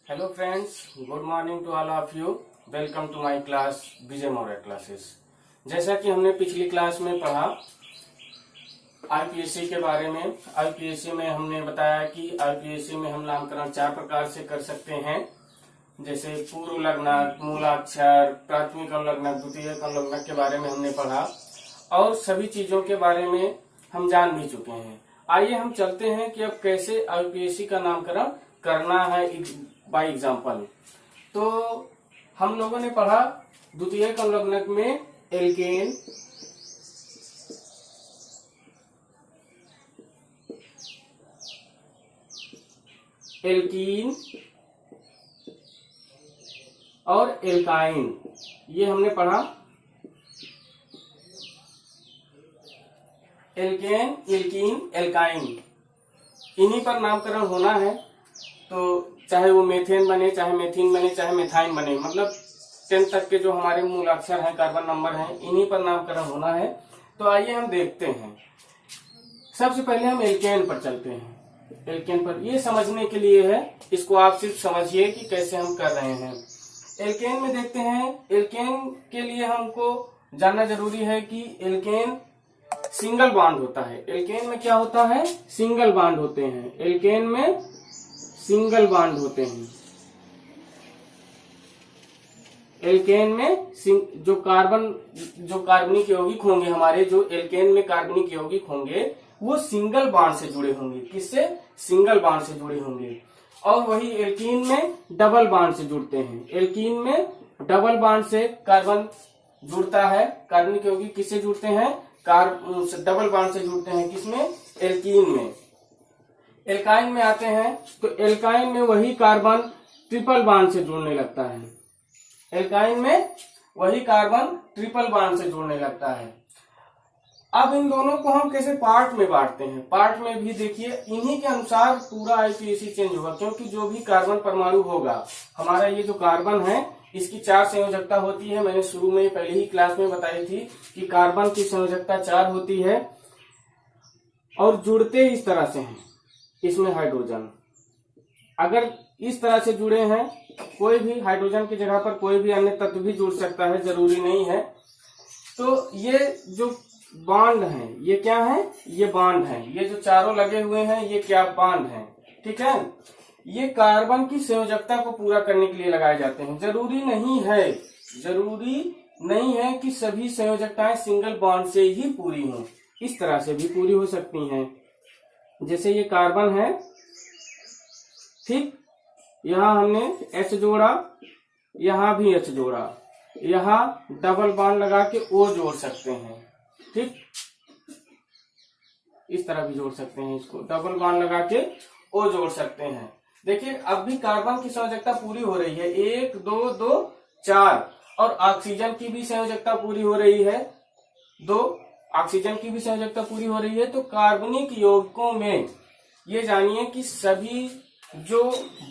Hello friends, good morning to all of you. Welcome to my class Vijay Maurya classes. जैसा कि हमने पिछली class में पढ़ा आईपीएससी के बारे में। आईपीएससी में हमने बताया कि आईपीएससी में हम नामकरण 4 प्रकार से कर सकते हैं, जैसे पूर्व लग्नक, मूलाक्षर, प्राथमिक अनुलग्नक, द्वितीयक अनुलग्नक के बारे में हमने पढ़ा और सभी चीजों के बारे में हम जान भी चुके हैं। आइए हम चलते हैं कि अब कैसे आईपीएससी का नामकरण करना है बाय एग्जाम्पल। तो हम लोगों ने पढ़ा द्वितीयक अनुलग्नक में एल्केन, एल्कीन और एल्काइन, ये हमने पढ़ा। एल्केन, एल्कीन, एल्काइन, इन्हीं पर नामकरण होना है। तो चाहे वो मेथेन बने, चाहे मेथीन बने, चाहे मेथाइन बने, मतलब 10 तक के जो हमारे मूलाक्षर हैं, कार्बन नंबर हैं, इन्हीं पर नामकरण होना है। तो आइए हम देखते हैं। सबसे पहले हम एल्केन पर चलते हैं। एल्केन पर ये समझने के लिए है, इसको आप सिर्फ समझिए कि कैसे हम कर रहे हैं। एल्केन में देखते हैं। एल्केन के लिए हमको जानना जरूरी है कि एल्केन सिंगल बॉन्ड होता है। एल्केन में क्या होता है? सिंगल बॉन्ड होते हैं। एल्केन में सिंगल बॉन्ड होते हैं। एल्केन में जो कार्बनिक यौगिक होंगे हमारे, जो एल्केन में कार्बनिक यौगिक होंगे, वो सिंगल बॉन्ड से जुड़े होंगे। किससे? सिंगल बॉन्ड से जुड़े होंगे। और वही एल्कीन में डबल बॉन्ड से जुड़ते हैं। एल्कीन में डबल बॉन्ड से कार्बन जुड़ता है। कार्बनिक यौगिक किससे जुड़ते हैं? डबल बॉन्ड से जुड़ते हैं। किसमें? एल्कीन में। एल्काइन में आते हैं तो एल्काइन में वही कार्बन ट्रिपल बॉन्ड से जुड़ने लगता है। एल्काइन में वही कार्बन ट्रिपल बॉन्ड से जुड़ने लगता है। अब इन दोनों को हम कैसे पार्ट में बांटते हैं? पार्ट में भी देखिए, इन्हीं के अनुसार पूरा आईपीएससी चेंज होगा, क्योंकि जो भी कार्बन परमाणु होगा, हमारा ये जो कार्बन है, इसकी 4 संयोजकता होती है। मैंने शुरू में पहले ही क्लास में बताई थी कि कार्बन की संयोजकता 4 होती है और जुड़ते इस तरह से हैं। इसमें हाइड्रोजन, अगर इस तरह से जुड़े हैं, कोई भी हाइड्रोजन की जगह पर कोई भी अन्य तत्व भी जुड़ सकता है, जरूरी नहीं है। तो ये जो बॉन्ड है, ये क्या है? ये बॉन्ड है। ये जो चारों लगे हुए हैं, ये क्या बॉन्ड है? ठीक है। ये कार्बन की संयोजकता को पूरा करने के लिए लगाए जाते हैं। जरूरी नहीं है कि सभी संयोजकताएं सिंगल बॉन्ड से ही पूरी हों, इस तरह से भी पूरी हो सकती हैं। जैसे ये कार्बन है, ठीक, यहां हमने H जोड़ा, यहां भी H जोड़ा, यहां डबल बॉन्ड लगा के O जोड़ सकते हैं। ठीक, इस तरह भी जोड़ सकते हैं। इसको डबल बॉन्ड लगा के O जोड़ सकते हैं। देखिए, अब भी कार्बन की संयोजकता पूरी हो रही है। 1 2 2 4, और ऑक्सीजन की भी संयोजकता पूरी हो रही है। 2, ऑक्सीजन की भी संयोजकता पूरी हो रही है। तो कार्बनिक यौगिकों में ये जानिए कि सभी जो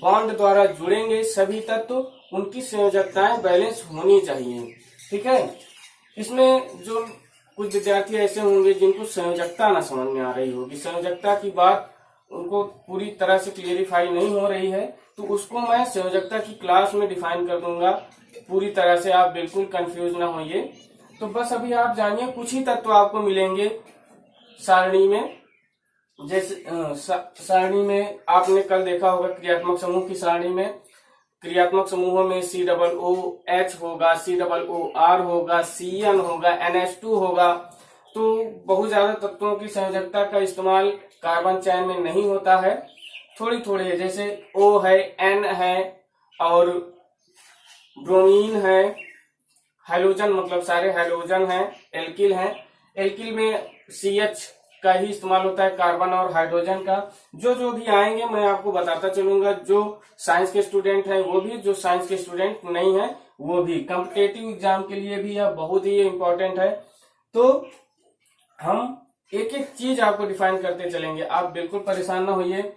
बॉन्ड द्वारा जुड़ेंगे, सभी तत्व, उनकी संयोजकताएं बैलेंस होनी चाहिए। ठीक है। इसमें जो कुछ विद्यार्थी ऐसे होंगे जिनको संयोजकता ना समझ में आ रही होगी, संयोजकता की बात उनको पूरी तरह से क्लियरिफाई नहीं हो रही है, तो उसको मैं संयोजकता की क्लास में डिफाइन कर दूंगा पूरी तरह से। आप बिल्कुल कंफ्यूज ना होइए। तो बस अभी आप जानिए, कुछ ही तत्व आपको मिलेंगे सारणी में। जैसे सारणी में आपने कल देखा होगा, क्रियात्मक समूह की सारणी में, क्रियात्मक समूहों में COOH होगा, COOR होगा, CN होगा, NH2 होगा। तो बहुत ज्यादा तत्वों की संयोजकता का इस्तेमाल कार्बन चयन में नहीं होता है, थोड़ी थोड़ी है। जैसे O है, N है और ब्रोमीन है, हाइड्रोजन मतलब सारे हाइड्रोजन हैं, एल्किल है। एल्किल में CH का ही इस्तेमाल होता है, कार्बन और हाइड्रोजन का। जो भी आएंगे मैं आपको बताता चलूंगा। जो साइंस के स्टूडेंट हैं वो भी, जो साइंस के स्टूडेंट नहीं है वो भी। कॉम्पिटेटिव एग्जाम के लिए भी यह बहुत ही इम्पोर्टेंट है। तो हम एक एक चीज आपको डिफाइन करते चलेंगे, आप बिल्कुल परेशान ना होइए।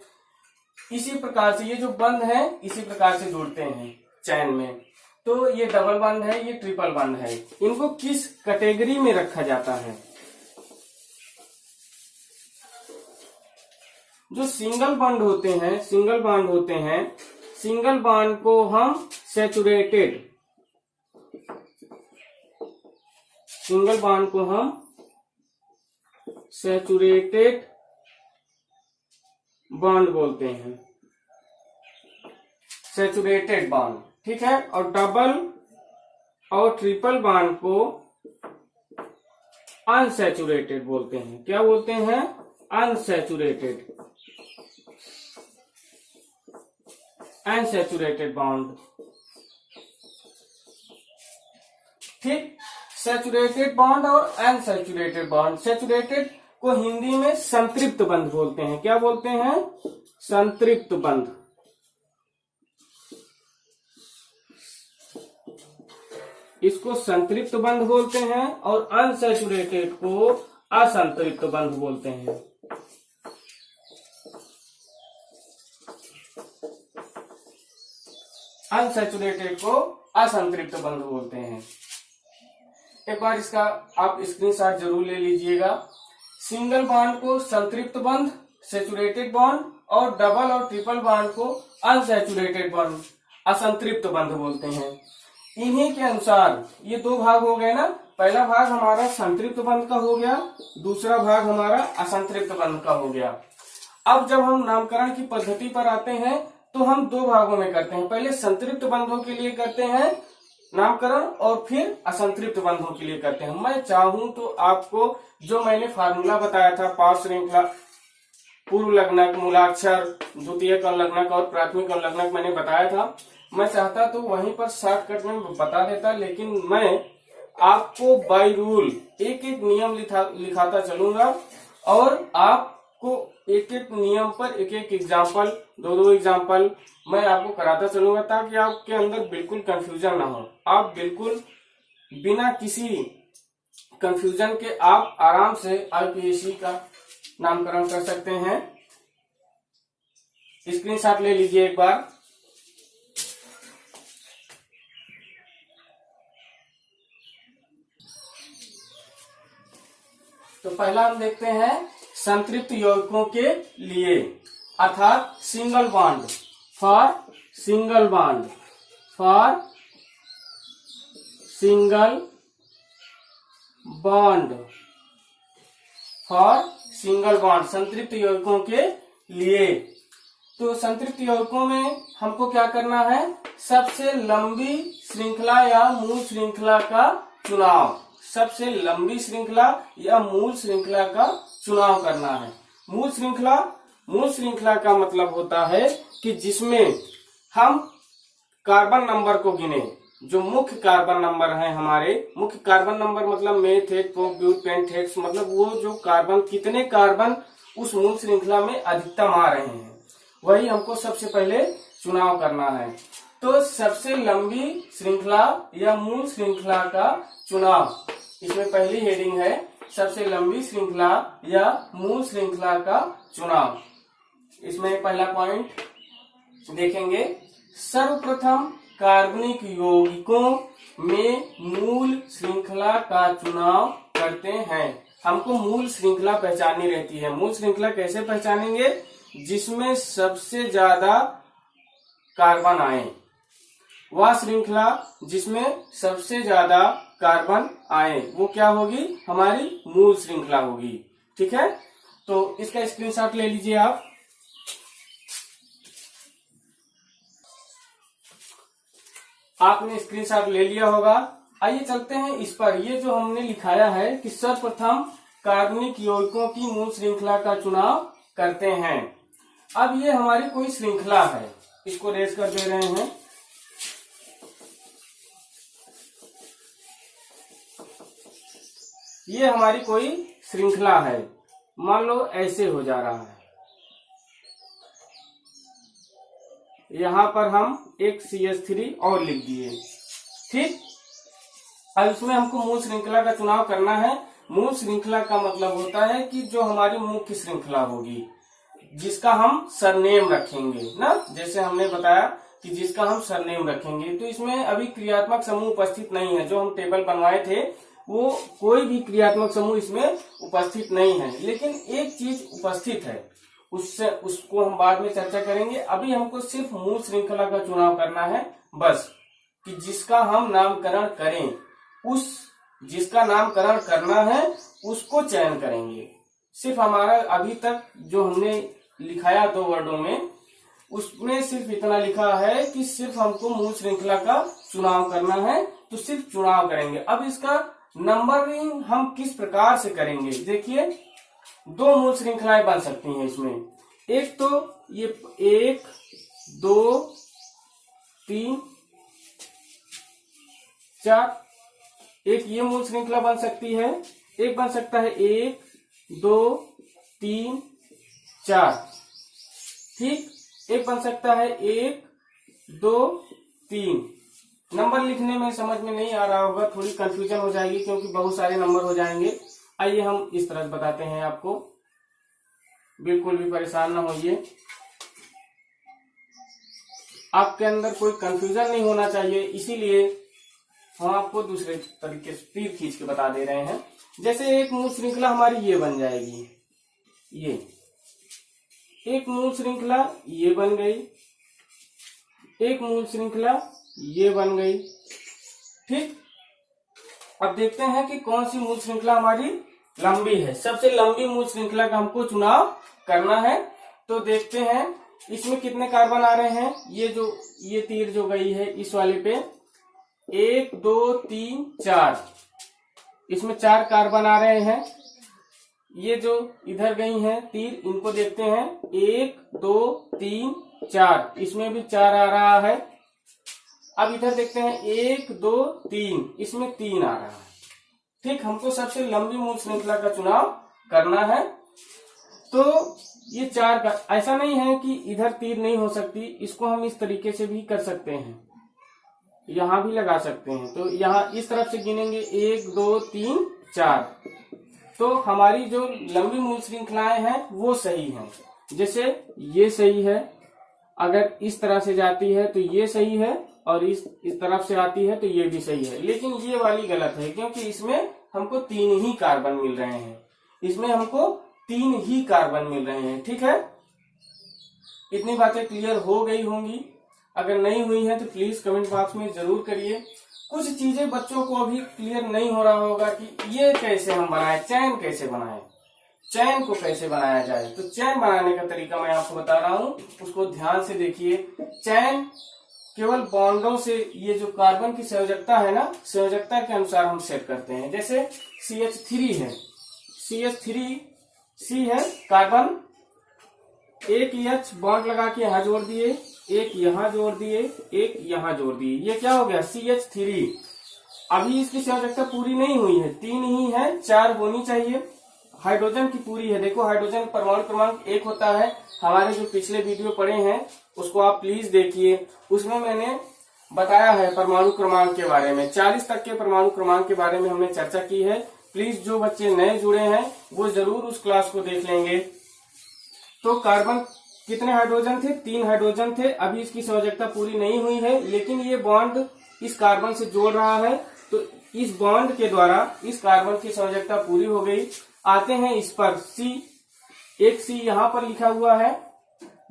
इसी प्रकार से ये जो बंध है, इसी प्रकार से जुड़ते हैं चैन में। तो ये डबल बॉन्ड है, ये ट्रिपल बॉन्ड है। इनको किस कैटेगरी में रखा जाता है? जो सिंगल बॉन्ड होते हैं, सिंगल बॉन्ड को हम सैचुरेटेड, सिंगल बॉन्ड को हम सैचुरेटेड बॉन्ड बोलते हैं, सैचुरेटेड बॉन्ड, ठीक है। और डबल और ट्रिपल बॉन्ड को अनसैचुरेटेड बोलते हैं। क्या बोलते हैं? अनसैचुरेटेड, अनसैचुरेटेड बॉन्ड, ठीक। सैचुरेटेड बॉन्ड और अनसैचुरेटेड बॉन्ड। सैचुरेटेड को हिंदी में संतृप्त बंध बोलते हैं। क्या बोलते हैं? संतृप्त बंध। इसको संतृप्त बंध बोलते हैं और अनसैचुरेटेड को असंतृप्त बंध बोलते हैं। अनसैचुरेटेड को असंतृप्त बंध बोलते हैं। एक बार इसका आप स्क्रीनशॉट जरूर ले लीजिएगा। सिंगल बॉन्ड को संतृप्त बंध, सैचुरेटेड बॉन्ड, और डबल और ट्रिपल बॉन्ड को अनसैचुरेटेड बंध, असंतृप्त बंध बोलते हैं। इन्हीं के अनुसार ये दो भाग हो गए ना। पहला भाग हमारा संतृप्त बंध का हो गया, दूसरा भाग हमारा असंतृप्त बंध का हो गया। अब जब हम नामकरण की पद्धति पर आते हैं तो हम दो भागों में करते हैं। पहले संतृप्त बंधों के लिए करते हैं नामकरण और फिर असंतृप्त बंधों के लिए करते हैं। मैं चाहूं तो आपको जो मैंने फार्मूला बताया था, पाव श्रृंखला, पूर्व लग्नक, मूलाक्षर, द्वितीयक लग्नक और प्राथमिक लग्नक मैंने बताया था। मैं चाहता तो वहीं पर शॉर्टकट में बता देता, लेकिन मैं आपको बाय रूल एक एक नियम लिखाता चलूंगा और आपको एक एक नियम पर एक एक एग्जाम्पल, दो एग्जाम्पल मैं आपको कराता चलूंगा, ताकि आपके अंदर बिल्कुल कंफ्यूजन ना हो। आप बिल्कुल बिना किसी कंफ्यूजन के आप आराम से आईपीएससी का नामकरण कर सकते हैं। स्क्रीनशॉट ले लीजिए एक बार। तो पहला हम देखते हैं संतृप्त यौगिकों के लिए, अर्थात single bond, for single bond, for single bond, for single bond, संतृप्त यौगिकों के लिए। तो संतृप्त यौगिकों में हमको क्या करना है? सबसे लंबी श्रृंखला या मूल श्रृंखला का चुनाव, सबसे लंबी श्रृंखला या मूल श्रृंखला का चुनाव करना है। मूल श्रृंखला का मतलब होता है कि जिसमें हम कार्बन नंबर को गिने, जो मुख्य कार्बन नंबर है हमारे, मुख्य कार्बन नंबर मतलब meth, prop, but, pent, hex, मतलब वो जो कार्बन, कितने कार्बन उस मूल श्रृंखला में अधिकतम आ रहे हैं, वही हमको सबसे पहले चुनाव करना है। तो सबसे लंबी श्रृंखला या मूल श्रृंखला का चुनाव, इसमें पहली हेडिंग है सबसे लंबी श्रृंखला या मूल श्रृंखला का चुनाव। इसमें पहला पॉइंट देखेंगे, सर्वप्रथम कार्बनिक यौगिकों में मूल श्रृंखला का चुनाव करते हैं। हमको मूल श्रृंखला पहचाननी रहती है। मूल श्रृंखला कैसे पहचानेंगे? जिसमें सबसे ज्यादा कार्बन आए, वह श्रृंखला जिसमें सबसे ज्यादा कार्बन आए वो क्या होगी? हमारी मूल श्रृंखला होगी। ठीक है, तो इसका स्क्रीनशॉट ले लीजिए आप। आपने स्क्रीनशॉट ले लिया होगा। आइए चलते हैं इस पर। ये जो हमने लिखाया है कि सर्वप्रथम कार्बनिक यौगिकों की मूल श्रृंखला का चुनाव करते हैं। अब ये हमारी कोई श्रृंखला है, इसको रेज कर दे रहे हैं। ये हमारी कोई श्रृंखला है, मान लो ऐसे हो जा रहा है। यहां पर हम एक CH3 और लिख दिए। ठीक, अब इसमें हमको मूल श्रृंखला का चुनाव करना है। मूल श्रृंखला का मतलब होता है कि जो हमारी मुख्य श्रृंखला होगी, जिसका हम सरनेम रखेंगे ना, जैसे हमने बताया कि जिसका हम सरनेम रखेंगे। तो इसमें अभी क्रियात्मक समूह उपस्थित नहीं है। जो हम टेबल बनवाए थे वो कोई भी क्रियात्मक समूह इसमें उपस्थित नहीं है, लेकिन एक चीज उपस्थित है, उसको हम बाद में चर्चा करेंगे। अभी हमको सिर्फ मूल श्रृंखला का चुनाव करना है बस, कि जिसका हम नामकरण करें, जिसका नामकरण करना है उसको चयन करेंगे। सिर्फ हमारा अभी तक जो हमने लिखाया 2 वर्डों में, उसमें सिर्फ इतना लिखा है कि सिर्फ हमको मूल श्रृंखला का चुनाव करना है, तो सिर्फ चुनाव करेंगे। अब इसका नंबरिंग हम किस प्रकार से करेंगे, देखिए 2 मूल श्रृंखलाएं बन सकती हैं इसमें। एक तो ये 1 2 3 4, एक ये मूल श्रृंखला बन सकती है। एक बन सकता है 1 2 3 4, ठीक। एक बन सकता है 1 2 3। नंबर लिखने में समझ में नहीं आ रहा होगा, थोड़ी कंफ्यूजन हो जाएगी क्योंकि बहुत सारे नंबर हो जाएंगे। आइए हम इस तरह बताते हैं आपको, बिल्कुल भी परेशान ना होइए, आपके अंदर कोई कंफ्यूजन नहीं होना चाहिए, इसीलिए हम आपको दूसरे तरीके से तीर खींच के बता दे रहे हैं। जैसे एक मूल श्रृंखला हमारी ये बन जाएगी, ये एक मूल श्रृंखला ये बन गई, एक मूल श्रृंखला ये बन गई, ठीक। अब देखते हैं कि कौन सी मूल श्रृंखला हमारी लंबी है। सबसे लंबी मूल श्रृंखला का हमको चुनाव करना है। तो देखते हैं इसमें कितने कार्बन आ रहे हैं। ये तीर जो गई है इस वाले पे 1 2 3 4, इसमें 4 कार्बन आ रहे हैं। ये जो इधर गई हैं तीर, इनको देखते हैं 1 2 3 4, इसमें भी 4 आ रहा है। अब इधर देखते हैं 1 2 3, इसमें 3 आ रहा है, ठीक। हमको सबसे लंबी मूल श्रृंखला का चुनाव करना है। तो ये 4 का, ऐसा नहीं है कि इधर तीर नहीं हो सकती, इसको हम इस तरीके से भी कर सकते हैं, यहां भी लगा सकते हैं। तो यहां इस तरफ से गिनेंगे 1 2 3 4, तो हमारी जो लंबी मूल श्रृंखलाएं हैं वो सही हैं। जैसे ये सही है, अगर इस तरह से जाती है तो ये सही है, और इस तरफ से आती है तो ये भी सही है। लेकिन ये वाली गलत है क्योंकि इसमें हमको 3 ही कार्बन मिल रहे हैं, इसमें हमको 3 ही कार्बन मिल रहे हैं, ठीक है। इतनी बातें क्लियर हो गई होंगी। अगर नहीं हुई है तो प्लीज कमेंट बॉक्स में जरूर करिए। कुछ चीजें बच्चों को अभी क्लियर नहीं हो रहा होगा कि ये कैसे हम बनाएं, चैन कैसे बनाएं, चैन को कैसे बनाया जाए। तो चैन बनाने का तरीका मैं आपको बता रहा हूं, उसको ध्यान से देखिए। चैन केवल बॉन्डों से, ये जो कार्बन की संयोजकता है ना, संयोजकता के अनुसार हम सेट करते हैं। जैसे CH3 है, CH3C है कार्बन, एक H बॉन्ड लगा के यहाँ जोड़ दिए, एक यहाँ जोड़ दिए, एक यहाँ जोड़ दिए, ये क्या हो गया CH3। अभी इसकी संयोजकता पूरी नहीं हुई है, 3 ही है, 4 होनी चाहिए। हाइड्रोजन की पूरी है, देखो हाइड्रोजन परमाणु क्रमांक 1 होता है। हमारे जो पिछले वीडियो पड़े हैं उसको आप प्लीज देखिए, उसमें मैंने बताया है परमाणु क्रमांक के बारे में, 40 तक के परमाणु क्रमांक के बारे में हमने चर्चा की है। प्लीज जो बच्चे नए जुड़े हैं वो जरूर उस क्लास को देख लेंगे। तो कार्बन कितने हाइड्रोजन थे, 3 हाइड्रोजन थे। अभी इसकी संयोजकता पूरी नहीं हुई है, लेकिन ये बॉन्ड इस कार्बन से जोड़ रहा है, तो इस बॉन्ड के द्वारा इस कार्बन की संयोजकता पूरी हो गई। आते हैं इस पर C, एक C यहाँ पर लिखा हुआ है,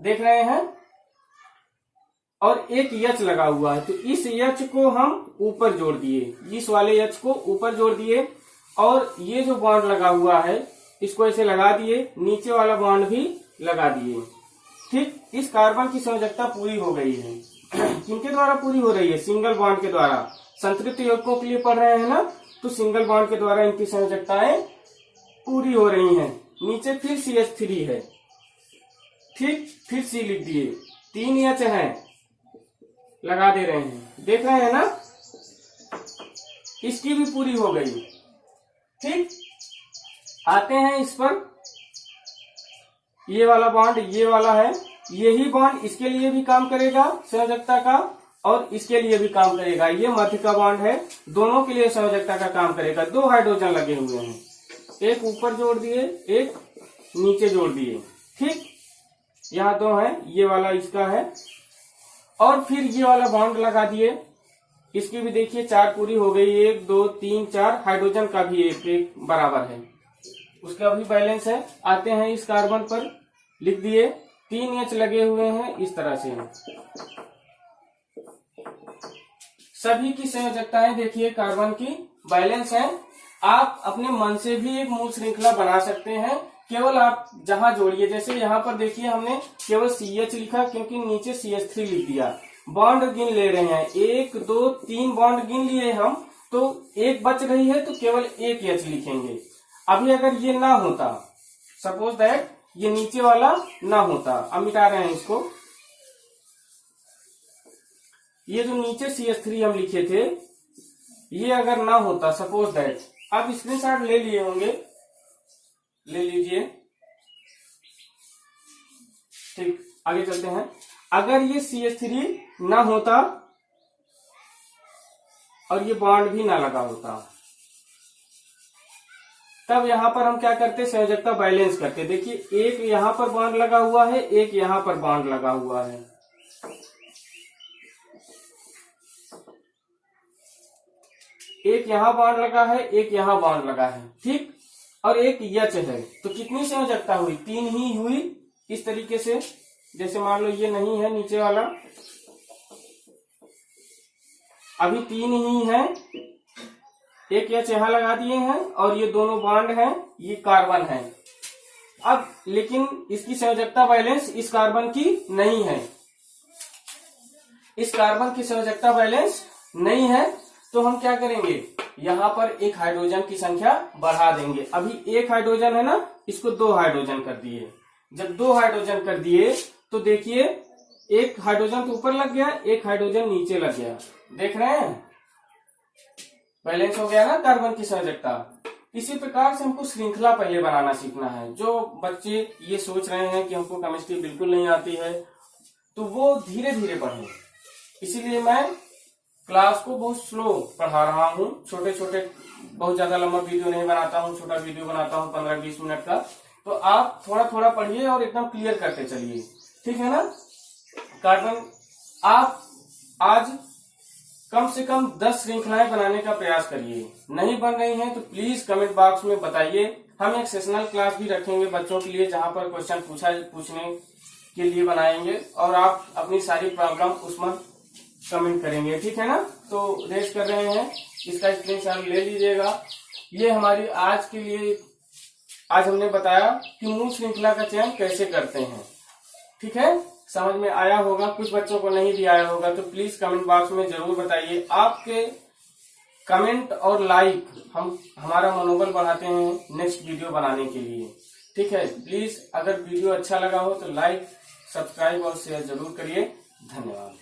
देख रहे हैं, और एक H लगा हुआ है। तो इस H को हम ऊपर जोड़ दिए, इस वाले H को ऊपर जोड़ दिए, और ये जो बॉन्ड लगा हुआ है इसको ऐसे लगा दिए, नीचे वाला बॉन्ड भी लगा दिए, ठीक। इस कार्बन की संयोजकता पूरी हो गई है। किनके द्वारा पूरी हो रही है, सिंगल बॉन्ड के द्वारा। संतृप्त यौगिकों के लिए पढ़ रहे हैं ना, तो सिंगल बॉन्ड के द्वारा इनकी संयोजकताएं पूरी हो रही हैं। नीचे फिर CH3 है, ठीक, फिर C लिख दिए, 3 H है, लगा दे रहे हैं, देख रहे हैं ना, इसकी भी पूरी हो गई, ठीक। आते हैं इस पर, ये वाला बॉन्ड ये वाला है, यही बॉन्ड इसके लिए भी काम करेगा संयोजकता का, और इसके लिए भी काम करेगा। ये मध्य का बॉन्ड है, दोनों के लिए संयोजकता का काम करेगा। 2 हाइड्रोजन लगे हुए हैं, एक ऊपर जोड़ दिए, एक नीचे जोड़ दिए, ठीक। यहाँ 2 है, ये वाला इसका है, और फिर ये वाला बॉन्ड लगा दिए, इसकी भी देखिए 4 पूरी हो गई, 1 2 3 4, हाइड्रोजन का भी एक बराबर है, उसका भी बैलेंस है। आते हैं इस कार्बन पर, लिख दिए। 3 H लगे हुए हैं इस तरह से। सभी की संयोजकताएं देखिए कार्बन की बैलेंस है। आप अपने मन से भी एक मूल श्रृंखला बना सकते हैं, केवल आप जहां जोड़िए। जैसे यहाँ पर देखिए हमने केवल CH लिखा क्योंकि नीचे CH3 लिख दिया। बॉन्ड गिन ले रहे हैं, 1 2 3 बॉन्ड गिन लिए हम, तो एक बच रही है तो केवल एक H लिखेंगे। अभी अगर ये ना होता, सपोज दैट ये नीचे वाला ना होता, अब मिटा रहे हैं इसको, ये जो नीचे CH3 हम लिखे थे ये अगर ना होता, सपोज दैट, आप स्क्रीनशॉट ले लिए होंगे, ले लीजिए। ठीक, आगे चलते हैं। अगर ये CH3 ना होता और ये बॉन्ड भी ना लगा होता, तब यहां पर हम क्या करते, संयोजकता बैलेंस करते। देखिए एक यहां पर बॉन्ड लगा हुआ है, एक यहां पर बॉन्ड लगा हुआ है, एक यहां बॉन्ड लगा है, एक यहां बॉन्ड लगा है, ठीक, और एक H है, तो कितनी संयोजकता हुई, 3 ही हुई। इस तरीके से, जैसे मान लो ये नहीं है नीचे वाला, अभी 3 ही है, एक H यहां लगा दिए हैं और ये दोनों बॉन्ड हैं, ये कार्बन है। अब लेकिन इसकी संयोजकता बैलेंस इस कार्बन की नहीं है, इस कार्बन की संयोजकता बैलेंस नहीं है, तो हम क्या करेंगे, यहां पर एक हाइड्रोजन की संख्या बढ़ा देंगे। अभी एक हाइड्रोजन है ना, इसको 2 हाइड्रोजन कर दिए। जब 2 हाइड्रोजन कर दिए तो देखिए एक हाइड्रोजन तो ऊपर लग गया, एक हाइड्रोजन नीचे लग गया, देख रहे हैं, बैलेंस हो गया ना कार्बन की संयोजकता। इसी प्रकार से हमको श्रृंखला पहले बनाना सीखना है। जो बच्चे ये सोच रहे हैं कि हमको केमिस्ट्री बिल्कुल नहीं आती है, तो वो धीरे धीरे पढ़ें। इसीलिए मैं क्लास को बहुत स्लो पढ़ा रहा हूँ, छोटे छोटे, बहुत ज्यादा लंबा वीडियो नहीं बनाता हूँ, छोटा वीडियो बनाता हूँ 15-20 मिनट का। तो आप थोड़ा थोड़ा पढ़िए और एकदम क्लियर करते चलिए, ठीक है ना। कार्बन आप आज कम से कम 10 श्रृंखलाएं बनाने का प्रयास करिए। नहीं बन रही हैं तो प्लीज कमेंट बॉक्स में बताइए। हम एक सेशनल क्लास भी रखेंगे बच्चों के लिए, जहां पर क्वेश्चन पूछने के लिए बनाएंगे और आप अपनी सारी प्रॉब्लम उसमें कमेंट करेंगे, ठीक है ना। तो रेस कर रहे हैं, इसका स्क्रीनशॉट ले लीजिएगा। ये हमारी आज के लिए, आज हमने बताया कि मूल श्रृंखला का चयन कैसे करते हैं, ठीक है। समझ में आया होगा, कुछ बच्चों को नहीं भी आया होगा तो प्लीज कमेंट बॉक्स में जरूर बताइए। आपके कमेंट और लाइक हमारा मनोबल बढ़ाते हैं नेक्स्ट वीडियो बनाने के लिए, ठीक है। प्लीज अगर वीडियो अच्छा लगा हो तो लाइक, सब्सक्राइब और शेयर जरूर करिए। धन्यवाद।